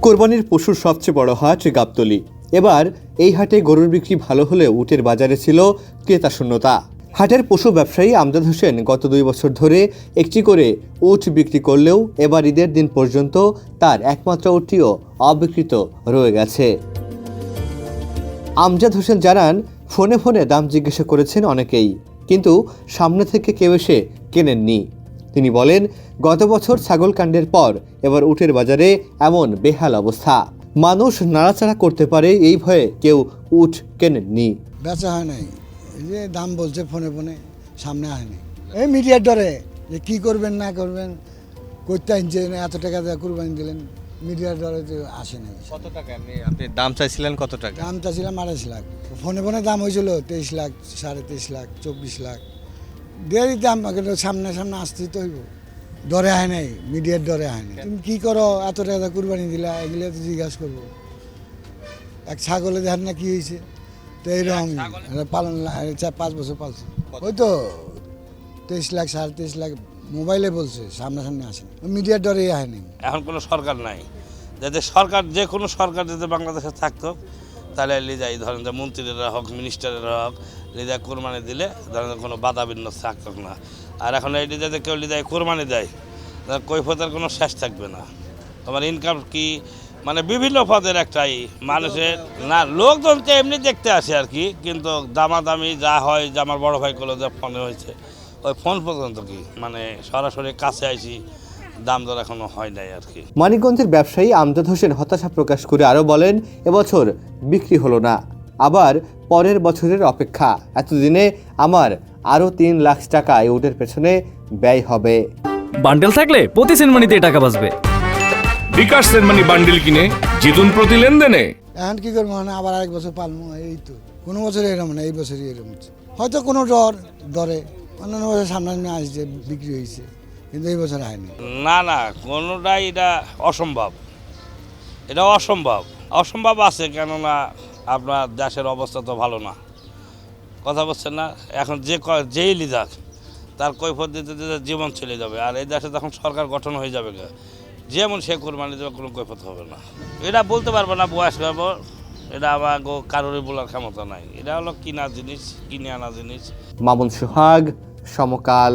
কোরবানির পশুর সবচেয়ে বড় হাট গাবতলী। এবার এই হাটে গরুর বিক্রি ভালো হলেও উটের বাজারে ছিল ক্রেতা শূন্যতা। হাটের পশু ব্যবসায়ী আমজাদ হোসেন গত 2 বছর ধরে একটি করে উট বিক্রি করলেও এবার ঈদের দিন পর্যন্ত তার একমাত্র উটটিও অবিকৃত রয়ে গেছে। আমজাদ হোসেন জানান, ফোনে ফোনে দাম জিজ্ঞাসা করেছেন অনেকেই, কিন্তু সামনে থেকে কেউ এসে কেনেননি। তিনি বলেন, গত বছর ছাগল কাণ্ডের পর এবার উটের বাজারে এমন বেহাল অবস্থা, মানুষ নাড়াচাড়া করতে পারে এই ভয়ে কেউ উট কেনেননি। বেচা হয় নাই, এই যে দাম বলছে ফোনে ফোনে, সামনে হয়নি। এই মিডিয়ার ডরে যে কী করবেন না করবেন, করতে আনছে এত টাকা দিয়ে কুরবানি দিলেন, মিডিয়ার ডরে তো আসে নাই। কত টাকা আপনি দাম চাইছিলেন? কত টাকা দাম চাইছিলাম 28 লাখ, ফোনে ফোনে দাম হয়েছিল 23 লাখ, 23.5 লাখ, 24 লাখ দিয়ে দাম। সামনে সামনে আসতেই তো হইব, ডরে হয় নাই, মিডিয়ার ডরে হয় নাই। তুমি কী করো, এত টাকা কুরবানি দিলা, এগুলো তো জিজ্ঞাসা করবো। এক ছাগলে দেখেন না কী হয়েছে, তো এইরকম পালন 5 বছর পালছে, ওই তো 23 লাখ, 23.5 লাখ মোবাইলে বলছে, সামনাসামনি আসে, মিডিয়ার ডরে হয়নি। এখন কোনো সরকার নাই, যাতে সরকার, যে কোনো সরকার যদি বাংলাদেশে থাকতো তাহলে লিজাই ধরেন যে মন্ত্রীরা হোক, মিনিস্টারেরা হোক, লিজায় কোরবানি দিলে ধরেন কোনো বাধা বিঘ্ন থাকতো না। আর এখন এই লিজাতে কেউ লিজায় কোরবানি দেয়, তার কৈফিয়তের কোনো শেষ থাকবে না। তোমার ইনকাম কি, মানে বিভিন্ন পদের একটাই মানুষের না, লোকজন তো এমনি দেখতে আসে আর কি, কিন্তু দামাদামি যা হয়, যে আমার বড় ভাই করলো যে ফোনে হয়েছে, ওই ফোন পর্যন্ত কি, মানে সরাসরি কাছে আইসি, দাম দর এখনো হয় নাই আর কি। মানিকগঞ্জের ব্যবসায়ী আমজাদ হোসেন হতাশা প্রকাশ করে আরও বলেন, এবছর বিক্রি হলো না, আবার পরের বছরের অপেক্ষা। এতদিনে আমার আরও 3 লাখ টাকা এই উটের পেছনে ব্যয় হবে। বান্ডেল থাকলে প্রতি সেনমানিতে টাকা বাঁচবে। বিকাশ সেনমানি বান্ডেল কিনে জিতুন প্রতি লেনদেনে। এখন কী করবো, মানে আবার আরেক বছর পালবো, এই তো কোনো বছর এরকম না, এই বছরই এরকম হচ্ছে। হয়তো কোনো ডরে অন্যান্য বছর সামনে আসছে, বিক্রি হয়েছে, কিন্তু এই বছর হয়নি। না না, কোনোটাই এটা অসম্ভব, এটা অসম্ভব আছে, কেননা আপনার দেশের অবস্থা তো ভালো না, কথা বলছেন না। এখন যেই লিজাক তার কৈফিয়ত দিতে দিতে জীবন চলে যাবে, আর এই দেশে যখন সরকার গঠন হয়ে যাবে, যেমন সে কোরবানি দেবে, কোনো কৈফিয়ত হবে না। এটা বলতে পারবো না, বয়স পাবো, এটা আমার কারোরই বলার ক্ষমতা নাই। এটা হলো কিনা জিনিস, কিনে আনা জিনিস। মামুন সোহাগ, সমকাল।